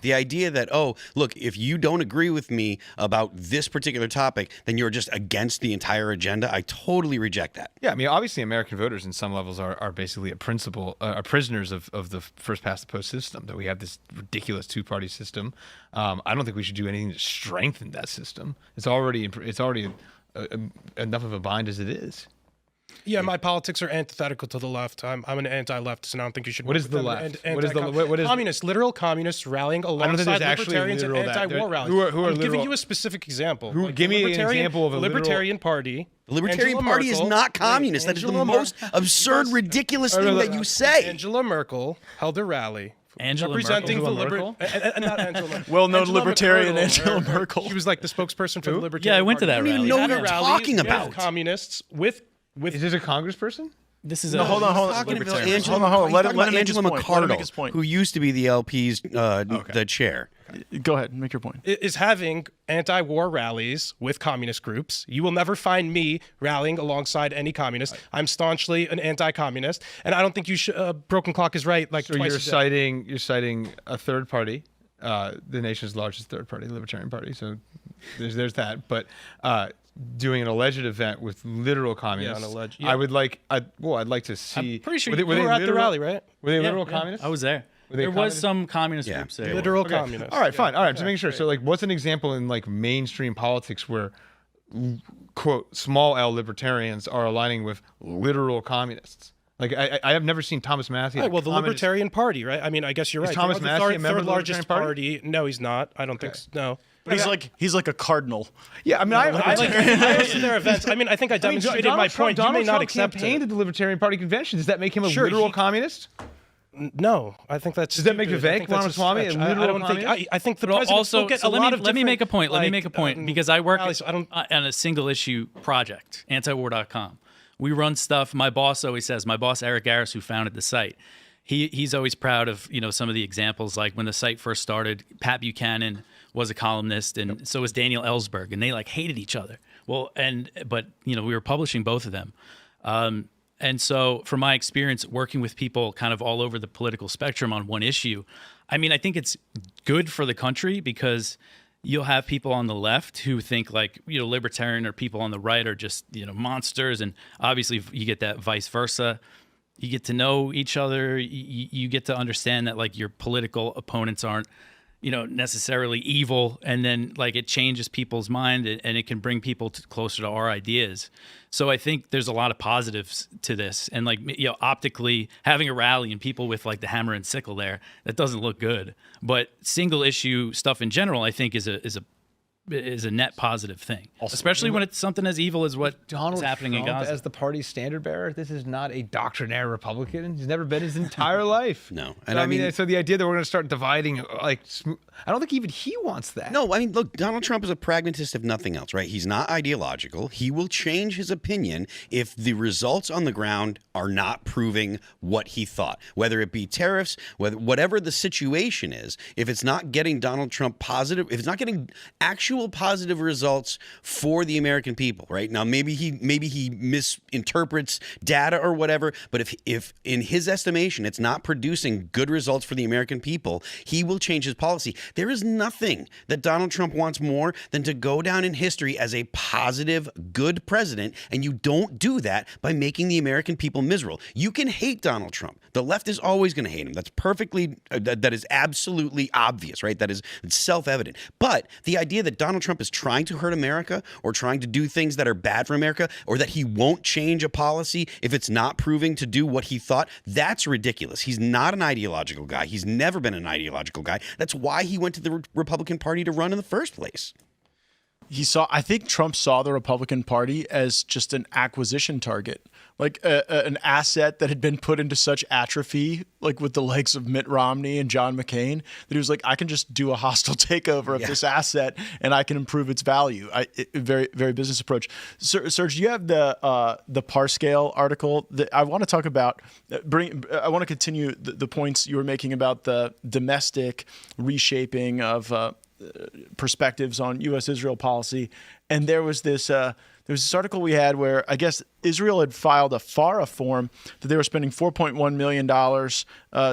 the idea that, oh, look, if you don't agree with me about this particular topic, then you're just against the entire agenda. I totally reject that. Yeah, I mean, obviously, American voters in some levels are basically are prisoners of the first past the post system. That we have this ridiculous two-party system. I don't think we should do anything to strengthen that system. It's already enough of a bind as it is. Yeah, my politics are antithetical to the left. I'm an anti-leftist, and I don't think you should. What is the left? What is communist? Literal communists rallying alongside libertarians and anti-war rallies. Who are I'm literal? giving you a specific example. Give me an example of a Libertarian Party. The Libertarian Angela Party Merkel, is not communist. That is the most absurd, ridiculous thing that you say. Angela Merkel held a rally. Representing the not Angela Merkel. Well-known libertarian Angela Merkel. She was like the spokesperson for the Libertarian Yeah, I went to Party. that rally. I don't even know what you're talking about. Communists with. Is this a congressperson? This is No, hold on. Let him make his point. Let him make his point. Who used to be the LP's the chair. Go ahead, make your point. Is having anti-war rallies with communist groups. You will never find me rallying alongside any communist. I'm staunchly an anti-communist, and I don't think you should. Broken Clock is right. Like so twice you're citing a third party, the nation's largest third party, the Libertarian Party. So there's that, but. Doing an alleged event with literal communists. Yeah, an alleged. Yeah. I'd like to see. I'm pretty sure you were at the rally, right? Were they literal communists? I was there. There was communist? some communist groups there. Literal communists. All right, fine. All right, just making sure. So, like, what's an example in like mainstream politics where, quote, small L libertarians are aligning with literal communists? Like, I have never seen Thomas Massey. Right, well, the Libertarian Party, right? I mean, I guess you're right. Is Thomas Massey a member of the largest Libertarian party? No, he's not. I don't think so. No. But he's like a cardinal. Yeah, I mean, I went to their events. I mean, I think I demonstrated my point. You may not accept it. Donald Trump campaigned at the Libertarian Party convention. Does that make him a literal communist? No, I think that's. Does that make Vivek Ramaswamy a literal communist? I think the president also, will get so a lot of let me make a point. Let me make a point because I work rallies, on a single issue project, antiwar.com. We run stuff. My boss always says, my boss Eric Garris, who founded the site, he's always proud of some of the examples. Like when the site first started, Pat Buchanan was a columnist, and so was Daniel Ellsberg, and they like hated each other. Well, but we were publishing both of them, and so from my experience working with people kind of all over the political spectrum on one issue, I mean, I think it's good for the country because you'll have people on the left who think like libertarian, or people on the right are just monsters, and obviously you get that vice versa. You get to know each other. You get to understand that like your political opponents aren't necessarily evil, and then like it changes people's mind, and it can bring people closer to our ideas. So I think there's a lot of positives to this, and like optically having a rally and people with like the hammer and sickle there, that doesn't look good. But single issue stuff in general, I think is a net positive thing, especially when it's something as evil as what is happening in Gaza. As the party's standard bearer, this is not a doctrinaire Republican. He's never been his entire life. No, and so, I mean, so the idea that we're going to start dividing, like, I don't think even he wants that. No, I mean, look, Donald Trump is a pragmatist, if nothing else, right? He's not ideological. He will change his opinion if the results on the ground are not proving what he thought, whether it be tariffs, whatever the situation is. If it's not getting Donald Trump positive, if it's not getting actual positive results for the American people, right? Now maybe he misinterprets data or whatever, but if in his estimation it's not producing good results for the American people, he will change his policy. There is nothing that Donald Trump wants more than to go down in history as a positive, good president, and you don't do that by making the American people miserable. You can hate Donald Trump. The left is always going to hate him. That's perfectly that is absolutely obvious, right? It's self-evident. But the idea that Donald Trump is trying to hurt America, or trying to do things that are bad for America, or that he won't change a policy if it's not proving to do what he thought, that's ridiculous. He's not an ideological guy. He's never been an ideological guy. That's why he went to the Republican Party to run in the first place. I think Trump saw the Republican Party as just an acquisition target, like an asset that had been put into such atrophy, like with the likes of Mitt Romney and John McCain, that he was like, I can just do a hostile takeover of this asset and I can improve its value. Very, very business approach. Serge, you have the Parscale article that I want to talk about. I want to continue the points you were making about the domestic reshaping of perspectives on U.S.-Israel policy, and there was this there was this article we had where I guess Israel had filed a FARA form that they were spending $4.1 million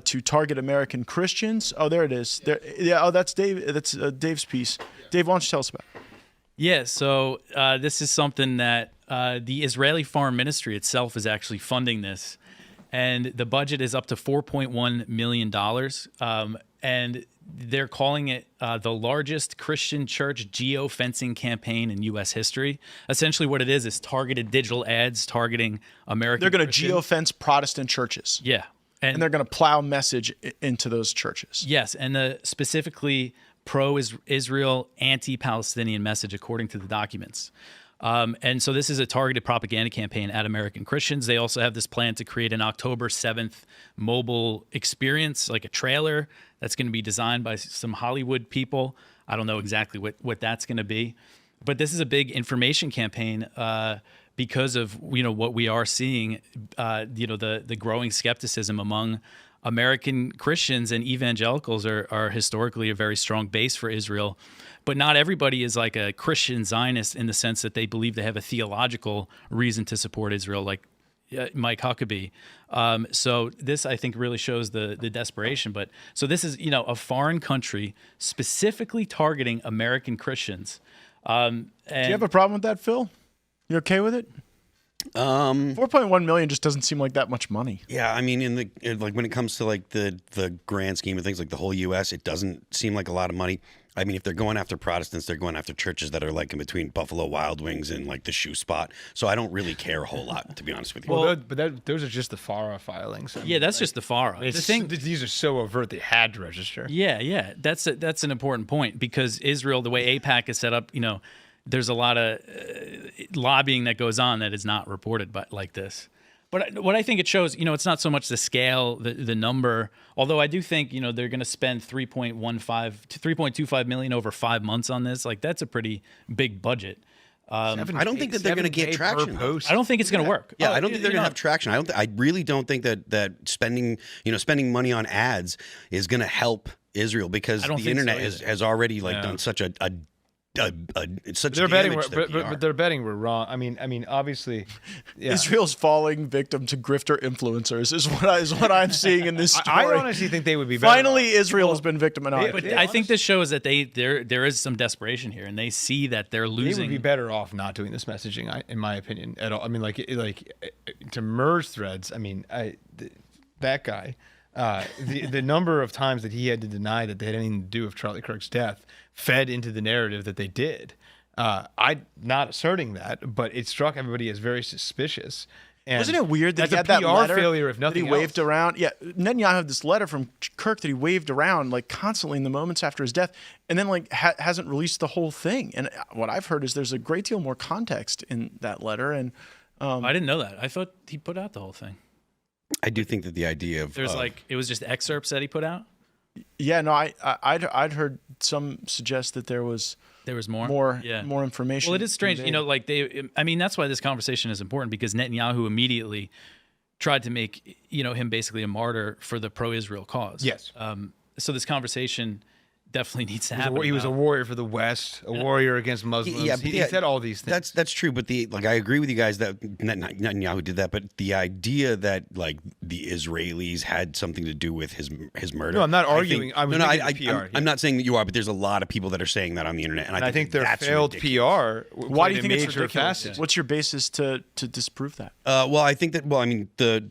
to target American Christians. Oh, there it is. There, yeah. Oh, that's Dave. That's Dave's piece. Dave, why don't you tell us about it? Yeah, so this is something that the Israeli Foreign Ministry itself is actually funding this. And the budget is up to $4.1 million. And they're calling it the largest Christian church geofencing campaign in U.S. history. Essentially what it is targeted digital ads targeting American They're going to Christians. geofence Protestant churches. Yeah. And they're going to plow message into those churches. Yes, and the specifically pro-Israel, anti-Palestinian message, according to the documents. And so this is a targeted propaganda campaign at American Christians. They also have this plan to create an October 7th mobile experience, like a trailer that's going to be designed by some Hollywood people. I don't know exactly what that's going to be. But this is a big information campaign because of what we are seeing, the growing skepticism among American Christians, and evangelicals are historically a very strong base for Israel. But not everybody is like a Christian Zionist in the sense that they believe they have a theological reason to support Israel, like Mike Huckabee. So this, I think, really shows the desperation. But so this is, a foreign country specifically targeting American Christians. And Do you have a problem with that, Phil? You okay with it? 4.1 million just doesn't seem like that much money. Yeah, I mean, when it comes to like the grand scheme of things, like the whole U.S., it doesn't seem like a lot of money. I mean, if they're going after Protestants, they're going after churches that are like in between Buffalo Wild Wings and like the Shoe Spot. So I don't really care a whole lot, to be honest with you. Well, those are just the FARA filings. Yeah, that's just the FARA. These are so overt they had to register. Yeah. That's an important point because Israel, the way AIPAC is set up, there's a lot of lobbying that goes on that is not reported like this. But what I think it shows, it's not so much the scale, the number, although I do think, they're going to spend $3.15 to $3.25 million over 5 months on this. Like, that's a pretty big budget. I don't think that they're going to get traction. I don't think it's going to work. Yeah, I don't think they're going to have traction. I really don't think that spending money on ads is going to help Israel because the internet has already done such it's such they're damage betting, to but they're betting we're wrong. I mean, obviously, yeah. Israel's falling victim to grifter influencers is what I'm seeing in this story. I honestly think they would be better Finally, off. Israel has been victimized. But I think this shows that there is some desperation here, and they see that they're losing. They would be better off not doing this messaging, in my opinion, at all. I mean, like to merge threads. I mean, that guy. The number of times that he had to deny that they had anything to do with Charlie Kirk's death fed into the narrative that they did. I'm not asserting that, but it struck everybody as very suspicious. And wasn't it weird that he had that's that a PR letter failure if nothing that he waved else. around? Yeah, Netanyahu had this letter from Kirk that he waved around like constantly in the moments after his death, and then hasn't released the whole thing. And what I've heard is there's a great deal more context in that letter. And I didn't know that. I thought he put out the whole thing. I do think that the idea of it was just excerpts that he put out. Yeah, no, I'd heard some suggest that there was more more information. Well, it is strange, conveyed. that's why this conversation is important because Netanyahu immediately tried to make him basically a martyr for the pro-Israel cause. Yes. So this conversation definitely needs to happen. He was a warrior for the West, a warrior against Muslims. He said all these things. That's true, but I agree with you guys that Netanyahu did that, but the idea that the Israelis had something to do with his murder. No, I'm not arguing. I'm not saying that you are, but there's a lot of people that are saying that on the internet, and I think their that's failed ridiculous. PR. Why do you think it's ridiculous? Facet. What's your basis to disprove that? Well, I think that. Well, I mean,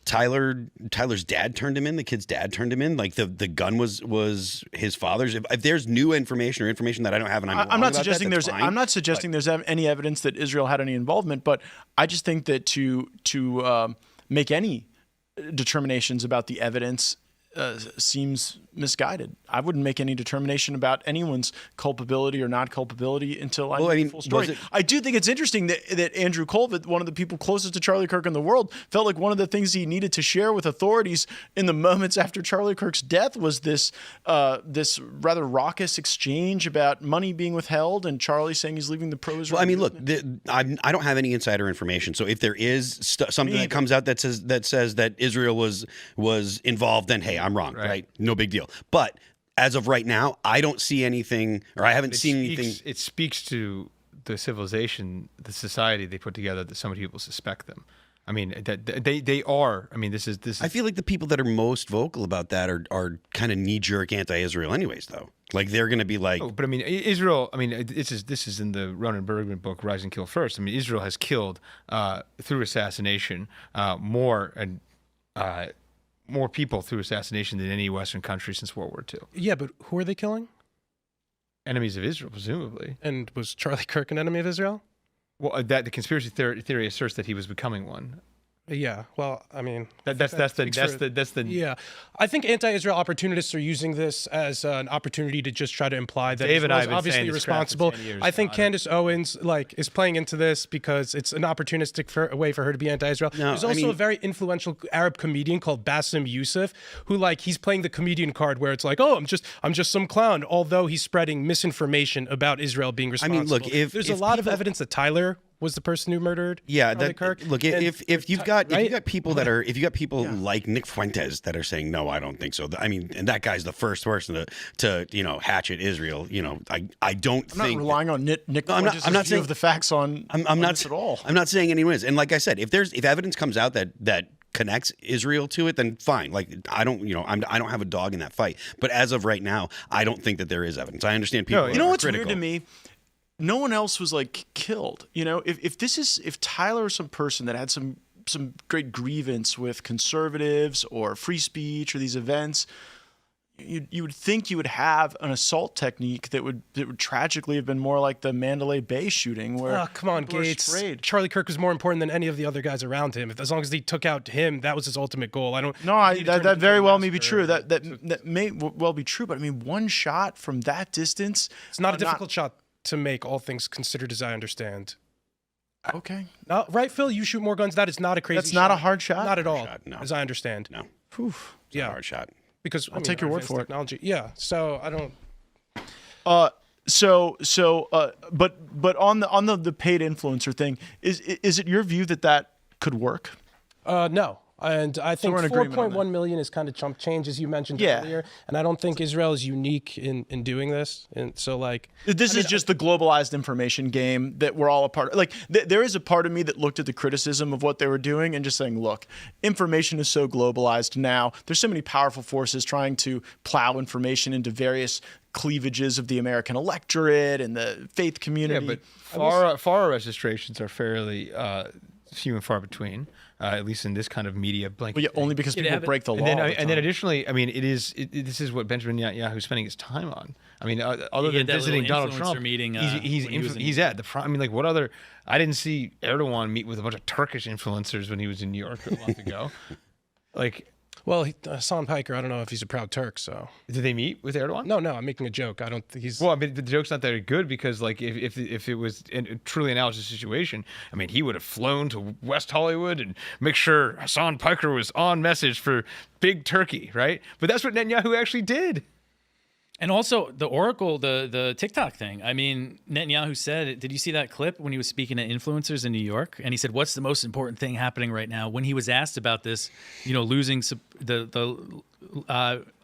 Tyler's dad turned him in. The kid's dad turned him in. Like the gun was his father's. If there's new information or information that I don't have, and I'm not suggesting there's any evidence that Israel had any involvement, but I just think that to make any determinations about the evidence seems misguided. I wouldn't make any determination about anyone's culpability or not culpability until I know the full story. I do think it's interesting that Andrew Colvett, one of the people closest to Charlie Kirk in the world, felt like one of the things he needed to share with authorities in the moments after Charlie Kirk's death was this rather raucous exchange about money being withheld and Charlie saying he's leaving the pro-Israel. Well, I mean, look, I don't have any insider information. So if there is something that comes out that says that Israel was involved, then hey, I'm wrong, right? No big deal. But as of right now, I don't see anything, or I haven't seen anything. It speaks to the civilization, the society they put together, that so many people suspect them. I mean, that they are. I mean, this is. I feel like the people that are most vocal about that are kind of knee-jerk anti-Israel, anyways. Though, like they're going to be like, oh, but I mean, Israel. I mean, this is in the Ronan Bergman book, Rise and Kill First. I mean, Israel has killed through assassination more people through assassination than any Western country since World War II. Yeah, but who are they killing? Enemies of Israel, presumably. And was Charlie Kirk an enemy of Israel? Well, that the conspiracy theory asserts that he was becoming one. Yeah, well, I mean, That's the yeah. I think anti-Israel opportunists are using this as an opportunity to just try to imply that Dave and I Israel's have been saying obviously this crap for responsible. 10 years, I think Connor. Candace Owens is playing into this because it's an opportunistic way for her to be anti-Israel. No, There's I also mean- a very influential Arab comedian called Bassem Youssef who he's playing the comedian card where it's like, oh, I'm just some clown, although he's spreading misinformation about Israel being responsible. look, if there's a lot of people- evidence that Tyler was the person who murdered Charlie Kirk. Look, And if you've got people that are like Nick Fuentes that are saying no, I don't think so. I mean, and that guy's the first person to hatchet Israel. I don't I'm not think relying on Nick I'm not Fuentes' view saying- of the facts on this at all. I'm not saying anyone is. And like I said, if evidence comes out that connects Israel to it, then fine. Like I don't have a dog in that fight. But as of right now, I don't think that there is evidence. I understand people. No, You know are what's critical. weird to me? No one else was like killed. If Tyler is some person that had some great grievance with conservatives or free speech or these events, you would think you would have an assault technique that would tragically have been more like the Mandalay Bay shooting, where Come on, people were Gaetz. sprayed. Charlie Kirk was more important than any of the other guys around him. As long as he took out him, that was his ultimate goal. I don't. No, need to turn it that into very a well may be massacre. true. That may well be true. But I mean, one shot from that distance. It's not a difficult shot to make, all things considered, as I understand. Okay, No, right, Phil? You shoot more guns. That is not a crazy. that's not a hard shot. Not at all, shot, no. as I understand. No, Whew. it's not a hard shot. Because I'll take your word for it. technology. Yeah. So I don't. But on the paid influencer thing, is it your view that could work? No. And I think we're in agreement on 4.1 million is kind of chump change, as you mentioned Yeah. earlier. And I don't think Israel is unique in doing this. And so, This is just the globalized information game that we're all a part of. Like, there is a part of me that looked at the criticism of what they were doing and just saying, look, information is so globalized now. There's so many powerful forces trying to plow information into various cleavages of the American electorate and the faith community. Yeah, but FARA registrations are fairly few and far between, at least in this kind of media blanket. But yeah, only because Yeah, people but- break the law. And all then, the and then time. additionally, I mean, this is what Benjamin Netanyahu is spending his time on. I mean, other He than had that visiting little Donald influencer Trump, meeting, he's when he was in- he's at the front. I mean, like, what other? I didn't see Erdogan meet with a bunch of Turkish influencers when he was in New York a month ago. Like, well, Hassan Piker, I don't know if he's a proud Turk. So did they meet with Erdogan? no, I'm making a joke. I don't think he's. Well, I mean, the joke's not very good because, like, if it was a truly analogous situation, I mean, he would have flown to West Hollywood and make sure Hassan Piker was on message for Big Turkey, right? But that's what Netanyahu actually did. And also the Oracle, the TikTok thing. I mean, Netanyahu said, did you see that clip when he was speaking to influencers in New York? And he said, what's the most important thing happening right now? When he was asked about this, losing the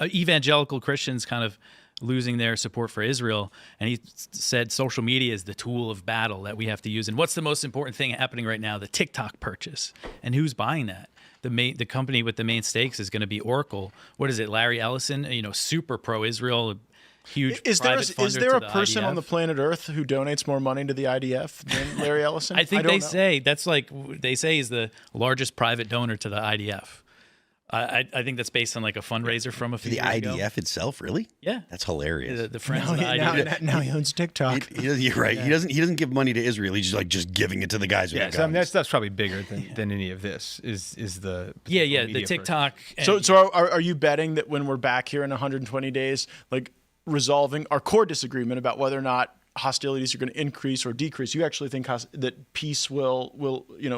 evangelical Christians kind of losing their support for Israel. And he said social media is the tool of battle that we have to use. And what's the most important thing happening right now? The TikTok purchase. And who's buying that? The company with the main stakes is going to be Oracle. What is it? Larry Ellison, super pro-Israel, huge Is there private funder is there to a the person on IDF. the planet Earth who donates more money to the IDF than Larry Ellison? I think don't they know. say that's they say is the largest private donor to the IDF. I think that's based on like a fundraiser from a few The years ago. IDF itself, really? Yeah. That's hilarious. The friends of the IDF. Now he owns TikTok. You're right. Yeah. He doesn't give money to Israel. He's just giving it to the guys with Yeah, the so I mean, guns. that's probably bigger than any of this. Is the Yeah, media the TikTok. So are you betting that when we're back here in 120 days, like resolving our core disagreement about whether or not hostilities are going to increase or decrease, you actually think that peace will And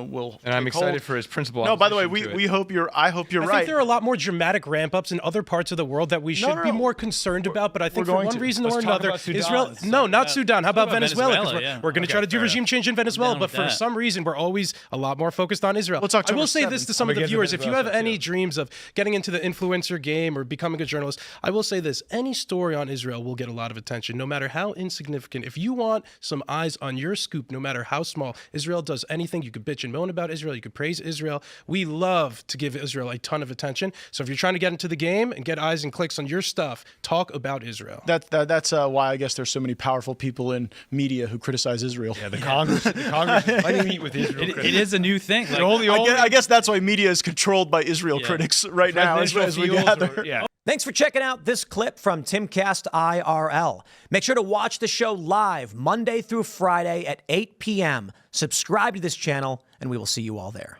I'm take excited hold? for his principal. No, by the way, opposition to we it. hope I hope you're I right. think there are a lot more dramatic ramp ups in other parts of the world that we should be more concerned about. But I think we're for going one to. reason Let's or talk another, about Sudan. Israel. Let's No, talk not about- Sudan. How about about Venezuela? Venezuela, 'Cause yeah. we're going to Okay, try to do fair regime change in Venezuela. down But with for that. some reason, we're always a lot more focused on Israel. Let's I October will say this 7th. to some of I'm the gonna get viewers: to if you have Venezuela any too. dreams of getting into the influencer game or becoming a journalist, I will say this: any story on Israel will get a lot of attention, no matter how insignificant opinion. If you want some eyes on your scoop, no matter how small, Israel does anything. You could bitch and moan about Israel. You could praise Israel. We love to give Israel a ton of attention. So if you're trying to get into the game and get eyes and clicks on your stuff, talk about Israel. That's why I guess there's so many powerful people in media who criticize Israel. Yeah, the Congress might meet with Israel. It is a new thing. Like, I guess that's why media is controlled by Israel critics right now, as we gather. Thanks for checking out this clip from Timcast IRL. Make sure to watch the show live Monday through Friday at 8 p.m. Subscribe to this channel, and we will see you all there.